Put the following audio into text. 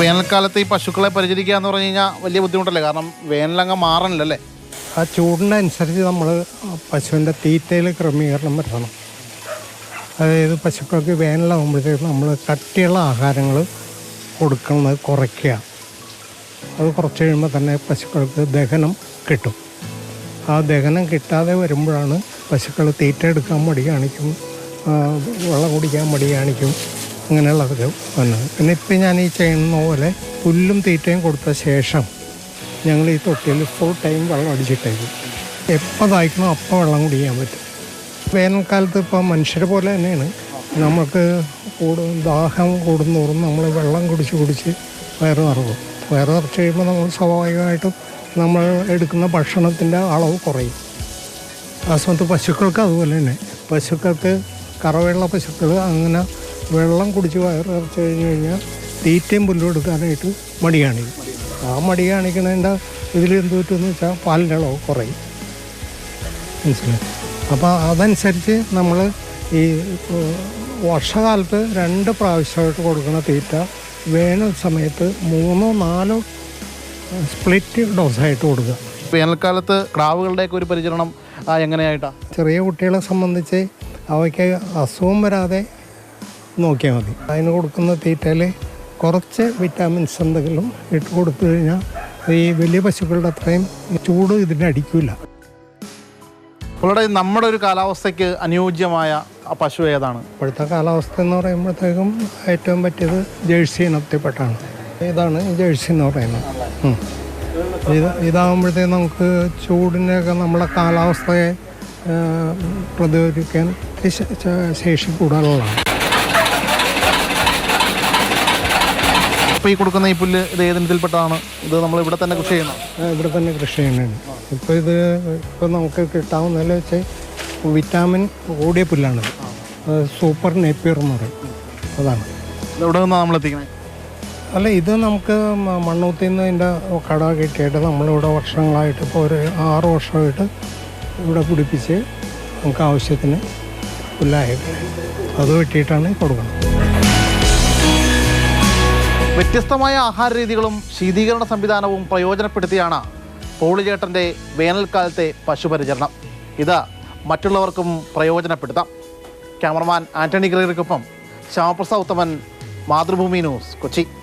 വേനൽക്കാലത്ത് ഈ പശുക്കളെ പരിചരിക്കുക എന്ന് പറഞ്ഞു കഴിഞ്ഞാൽ വലിയ ബുദ്ധിമുട്ടല്ലേ? കാരണം വേനലങ്ങ് മാറണില്ലല്ലേ? ആ ചൂടിൻ്റെ അനുസരിച്ച് നമ്മൾ പശുവിൻ്റെ തീറ്റയിൽ ക്രമീകരണം വരുത്തണം. അതായത് പശുക്കൾക്ക് വേനലാകുമ്പോഴത്തേക്ക് നമ്മൾ കട്ടിയുള്ള ആഹാരങ്ങൾ കൊടുക്കുന്നത് കുറയ്ക്കുക. അത് കുറച്ച് കഴിയുമ്പോൾ തന്നെ പശുക്കൾക്ക് ദഹനം കിട്ടും. ആ ദഹനം കിട്ടാതെ വരുമ്പോഴാണ് പശുക്കൾ തീറ്റ എടുക്കാൻ മടി കാണിക്കും, വെള്ളം കുടിക്കാൻ മടി കാണിക്കും, അങ്ങനെയുള്ളതൊക്കെ വന്നത്. പിന്നെ ഇപ്പം ഞാൻ ഈ ചെയ്യുന്ന പോലെ പുല്ലും തീറ്റയും കൊടുത്ത ശേഷം ഞങ്ങൾ ഈ തൊട്ടിയിൽ ഫുൾ ടൈം വെള്ളം അടിച്ചിട്ടേക്കും. എപ്പോൾ ദാഹിക്കണോ അപ്പോൾ വെള്ളം കുടിക്കാൻ പറ്റും. വേനൽക്കാലത്ത് ഇപ്പോൾ മനുഷ്യരെ പോലെ തന്നെയാണ്, നമുക്ക് ദാഹം കൂടുന്നോറും നമ്മൾ വെള്ളം കുടിച്ച് വയറ് നിറക്കും. വയറ് നിറച്ച് കഴിയുമ്പോൾ നമ്മൾ സ്വാഭാവികമായിട്ടും നമ്മൾ എടുക്കുന്ന ഭക്ഷണത്തിൻ്റെ അളവ് കുറയും. ആ സമയത്ത് പശുക്കൾക്ക് അതുപോലെ തന്നെ. പശുക്കൾക്ക് കറവയുള്ള പശുക്കൾ അങ്ങനെ വെള്ളം കുടിച്ച് വയറ് നിറച്ച് കഴിഞ്ഞാൽ തീറ്റയും പുല്ലും എടുക്കാനായിട്ട് മടി കാണിക്കും. ആ മടി കാണിക്കുന്നതിൻ്റെ ഇതിൽ എന്ത് പറ്റുമെന്ന് വെച്ചാൽ പാലിൻ്റെ അളവ് കുറയും. മനസ്സിലായി? അപ്പോൾ അതനുസരിച്ച് നമ്മൾ ഈ വർഷകാലത്ത് 2 പ്രാവശ്യമായിട്ട് കൊടുക്കുന്ന തീറ്റ വേനൽ സമയത്ത് 3 4 സ്പ്ലിറ്റ് ഡോസായിട്ട് കൊടുക്കുക. വേനൽക്കാലത്ത് ക്രാവുകളുടെയൊക്കെ ഒരു പരിചരണം എങ്ങനെയായിട്ടാണ്? ചെറിയ കുട്ടികളെ സംബന്ധിച്ച് അവയ്ക്ക് അസുഖം വരാതെ നോക്കിയാൽ മതി. അതിന് കൊടുക്കുന്ന തീറ്റയിൽ കുറച്ച് വിറ്റാമിൻസ് എന്തെങ്കിലും ഇട്ട് കൊടുത്തു കഴിഞ്ഞാൽ ഈ വലിയ പശുക്കളുടെ അത്രയും ചൂട് ഇതിന് അടിക്കില്ല. ഇവിടെ നമ്മുടെ ഒരു കാലാവസ്ഥയ്ക്ക് അനുയോജ്യമായ പശു ഏതാണ്? ഇപ്പോഴത്തെ കാലാവസ്ഥ എന്ന് പറയുമ്പോഴത്തേക്കും ഏറ്റവും പറ്റിയത് ജേഴ്സി ഇനത്തിൽപ്പെട്ടാണ്. ഇതാണ് ജേഴ്സി എന്ന് പറയുന്നത്. ഇതാകുമ്പോഴത്തേക്കും നമുക്ക് ചൂടിനെയൊക്കെ നമ്മളെ കാലാവസ്ഥയെ പ്രതിരോധിക്കാൻ ശേഷി കൂടുതലുള്ളതാണ്. ഇപ്പോൾ ഈ കൊടുക്കുന്ന ഈ പുല്ല് ഇത് ഏതിനത്തിൽപ്പെട്ടതാണ്? ഇത് നമ്മൾ ഇവിടെ തന്നെ കൃഷി ചെയ്യണം? ഇവിടെ തന്നെ കൃഷി ചെയ്യുന്നതാണ്. ഇപ്പോൾ നമുക്ക് കിട്ടാവുന്നതിൽ വെച്ച് വിറ്റാമിൻ കൂടിയ പുല്ലാണിത്. സൂപ്പർ നേപ്പിയർ എന്ന് പറയും. അതാണ്. എവിടെ നിന്നാണ് നമ്മൾ എത്തിക്കുന്നത്? അല്ല, ഇത് നമുക്ക് മണ്ണൂത്തിൽ നിന്ന് ഇതിൻ്റെ കട കിട്ടിയിട്ട് നമ്മളിവിടെ വർഷങ്ങളായിട്ട് ഇപ്പോൾ ഒരു 6 വർഷമായിട്ട് ഇവിടെ പിടിപ്പിച്ച് നമുക്ക് ആവശ്യത്തിന് പുല്ലായിട്ട് അത് വെട്ടിയിട്ടാണ് കൊടുക്കുന്നത്. വ്യത്യസ്തമായ ആഹാര രീതികളും ശീതീകരണ സംവിധാനവും പ്രയോജനപ്പെടുത്തിയാണ് പോളിചേട്ടൻ്റെ വേനൽക്കാലത്തെ പശുപരിചരണം. ഇത് മറ്റുള്ളവർക്കും പ്രയോജനപ്പെടുത്താം. ക്യാമറമാൻ ആന്റണി ഗ്രേറിക്കൊപ്പം ശ്യാമപ്രസാദ് ഉത്തമൻ, മാതൃഭൂമി ന്യൂസ്, കൊച്ചി.